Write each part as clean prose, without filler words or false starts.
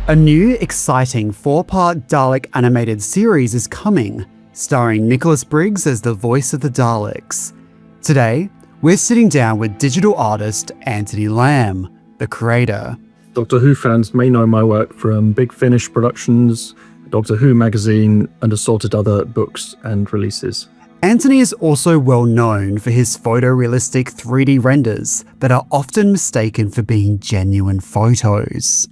A new, exciting 4-part Dalek animated series is coming, starring Nicholas Briggs as the voice of the Daleks. Today, we're sitting down with digital artist Anthony Lamb, the creator. Doctor Who fans may know my work from Big Finish Productions, Doctor Who magazine, and assorted other books and releases. Anthony is also well known for his photorealistic 3D renders that are often mistaken for being genuine photos.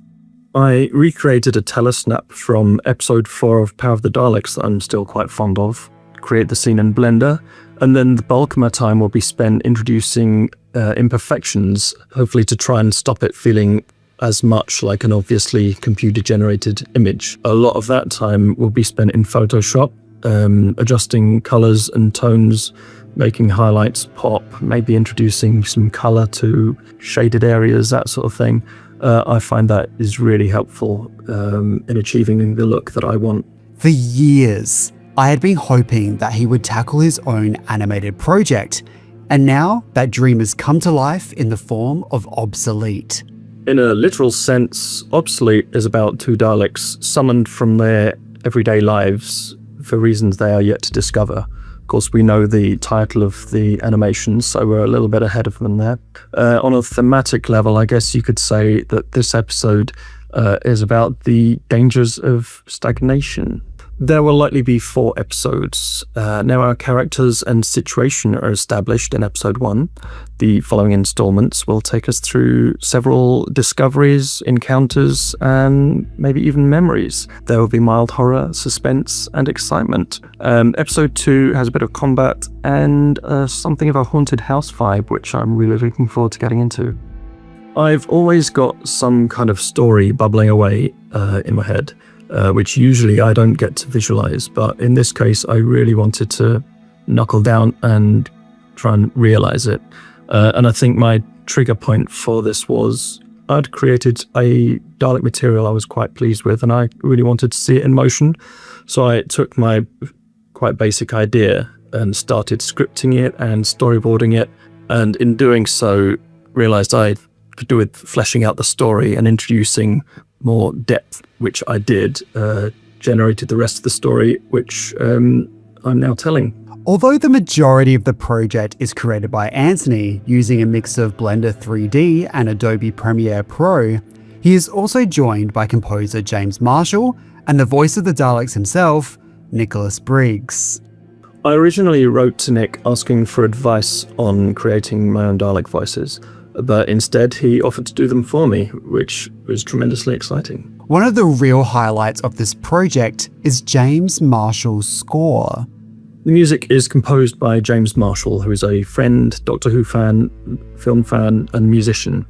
I recreated a telesnap from episode 4 of Power of the Daleks that I'm still quite fond of, create the scene in Blender, and then the bulk of my time will be spent introducing imperfections, hopefully to try and stop it feeling as much like an obviously computer-generated image. A lot of that time will be spent in Photoshop, adjusting colours and tones, making highlights pop, maybe introducing some colour to shaded areas, that sort of thing. I find that is really helpful in achieving the look that I want. For years, I had been hoping that he would tackle his own animated project, and now that dream has come to life in the form of Obsolete. In a literal sense, Obsolete is about two Daleks summoned from their everyday lives for reasons they are yet to discover. Of course, we know the title of the animation, so we're a little bit ahead of them there. On a thematic level, I guess you could say that this episode is about the dangers of stagnation. There will likely be 4 episodes. Now our characters and situation are established in episode 1. The following installments will take us through several discoveries, encounters, and maybe even memories. There will be mild horror, suspense, and excitement. Episode 2 has a bit of combat and something of a haunted house vibe, which I'm really looking forward to getting into. I've always got some kind of story bubbling away in my head. Which usually I don't get to visualize, but in this case I really wanted to knuckle down and try and realize it. And I think my trigger point for this was I'd created a Dalek material I was quite pleased with, and I really wanted to see it in motion. So I took my quite basic idea and started scripting it and storyboarding it, and in doing so realized I could do with fleshing out the story and introducing more depth, which I did, generated the rest of the story, which I'm now telling. Although the majority of the project is created by Anthony using a mix of Blender 3D and Adobe Premiere Pro, he is also joined by composer James Marshall and the voice of the Daleks himself, Nicholas Briggs. I originally wrote to Nick asking for advice on creating my own Dalek voices, but instead he offered to do them for me, which was tremendously exciting. One of the real highlights of this project is James Marshall's score. The music is composed by James Marshall, who is a friend, Doctor Who fan, film fan, and musician.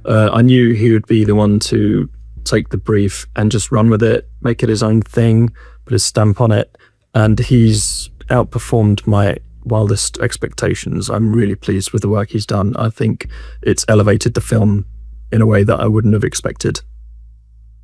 I knew he would be the one to take the brief and just run with it, make it his own thing, put his stamp on it, and he's outperformed my wildest expectations. I'm really pleased with the work he's done. I think it's elevated the film in a way that I wouldn't have expected.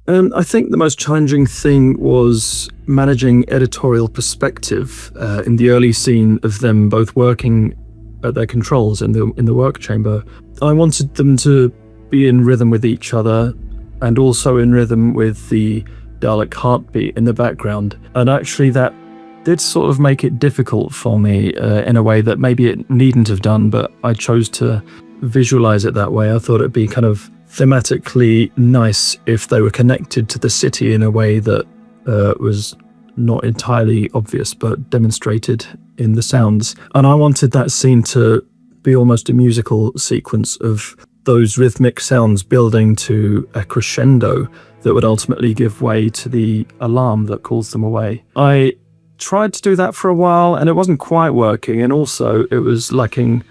I think the most challenging thing was managing editorial perspective in the early scene of them both working at their controls in the work chamber. I wanted them to be in rhythm with each other and also in rhythm with the Dalek heartbeat in the background, and actually that did sort of make it difficult for me in a way that maybe it needn't have done, but I chose to visualize it that way. I thought it'd be kind of thematically nice if they were connected to the city in a way that was not entirely obvious, but demonstrated in the sounds. And I wanted that scene to be almost a musical sequence of those rhythmic sounds building to a crescendo that would ultimately give way to the alarm that calls them away. I tried to do that for a while and it wasn't quite working, and also it was lacking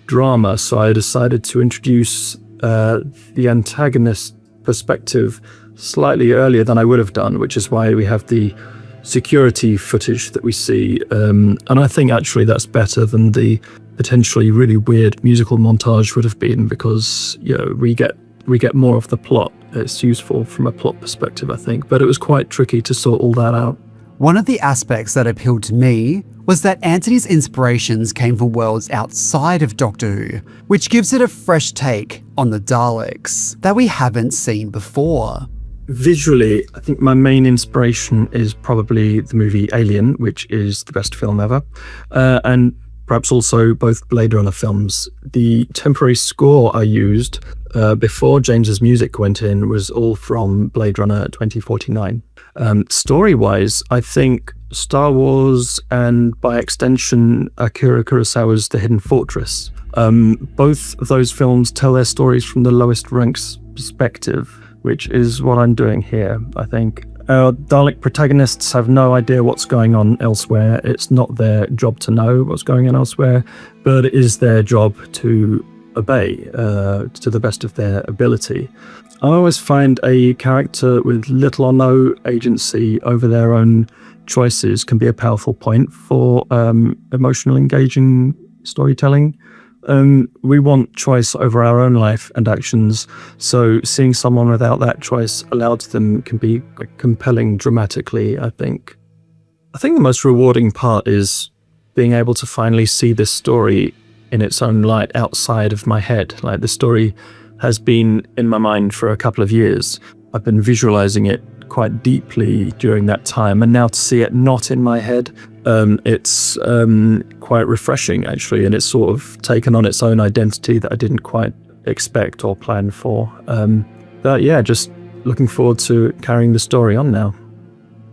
drama, so I decided to introduce the antagonist perspective slightly earlier than I would have done, which is why we have the security footage that we see, and I think actually that's better than the potentially really weird musical montage would have been, because we get more of the plot. It's useful from a plot perspective, I think, but it was quite tricky to sort all that out. One of the aspects that appealed to me was that Anthony's inspirations came from worlds outside of Doctor Who, which gives it a fresh take on the Daleks that we haven't seen before. Visually, I think my main inspiration is probably the movie Alien, which is the best film ever, and perhaps also both Blade Runner films. The temporary score I used before James's music went in was all from Blade Runner 2049. Story-wise, I think Star Wars and by extension Akira Kurosawa's The Hidden Fortress. Both of those films tell their stories from the lowest rank's perspective, which is what I'm doing here, I think. Our Dalek protagonists have no idea what's going on elsewhere. It's not their job to know what's going on elsewhere, but it is their job to obey to the best of their ability. I always find a character with little or no agency over their own choices can be a powerful point for emotional engaging storytelling. We want choice over our own life and actions, so seeing someone without that choice allowed to them can be compelling dramatically, I think. I think the most rewarding part is being able to finally see this story in its own light outside of my head. Like, the story has been in my mind for a couple of years. I've been visualizing it quite deeply during that time, and now to see it not in my head, it's quite refreshing actually, and it's sort of taken on its own identity that I didn't quite expect or plan for. But yeah, just looking forward to carrying the story on now.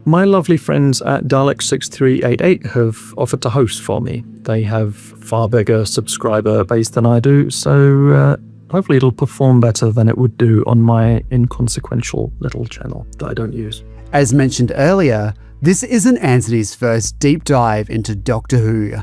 My lovely friends at Dalek 6388 have offered to host for me. They have far bigger subscriber base than I do, so hopefully it'll perform better than it would do on my inconsequential little channel that I don't use. As mentioned earlier, this isn't Anthony's first deep dive into Doctor Who.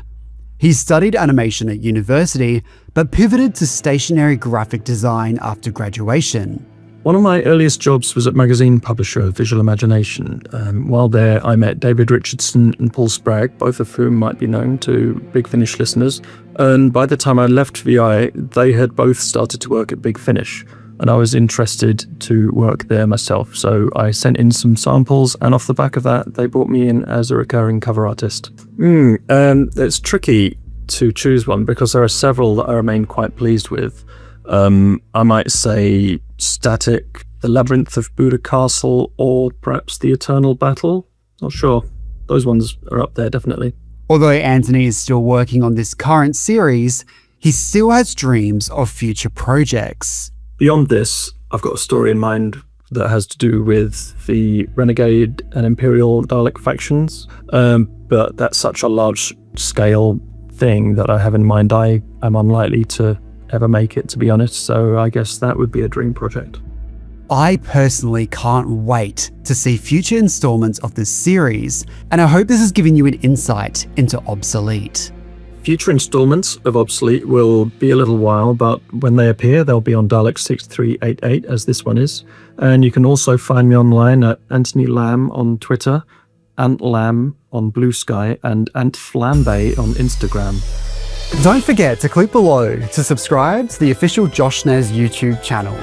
He studied animation at university, but pivoted to stationary graphic design after graduation. One of my earliest jobs was at magazine publisher Visual Imagination. While there, I met David Richardson and Paul Spragg, both of whom might be known to Big Finish listeners. And by the time I left VI, they had both started to work at Big Finish, and I was interested to work there myself. So I sent in some samples, and off the back of that, they brought me in as a recurring cover artist. It's tricky to choose one because there are several that I remain quite pleased with. I might say Static, The Labyrinth of Buddha Castle, or perhaps The Eternal Battle. Not sure. Those ones are up there, definitely. Although Anthony is still working on this current series, he still has dreams of future projects. Beyond this, I've got a story in mind that has to do with the Renegade and Imperial Dalek factions, but that's such a large-scale thing that I have in mind I am unlikely to ever make it, to be honest, so I guess that would be a dream project. I personally can't wait to see future installments of this series, and I hope this has given you an insight into Obsolete. Future installments of Obsolete will be a little while, but when they appear, they'll be on Dalek 6388, as this one is, and you can also find me online at Anthony Lamb on Twitter, Ant Lamb on Blue Sky, and Ant Flambe on Instagram. Don't forget to click below to subscribe to the official Josh Nez YouTube channel.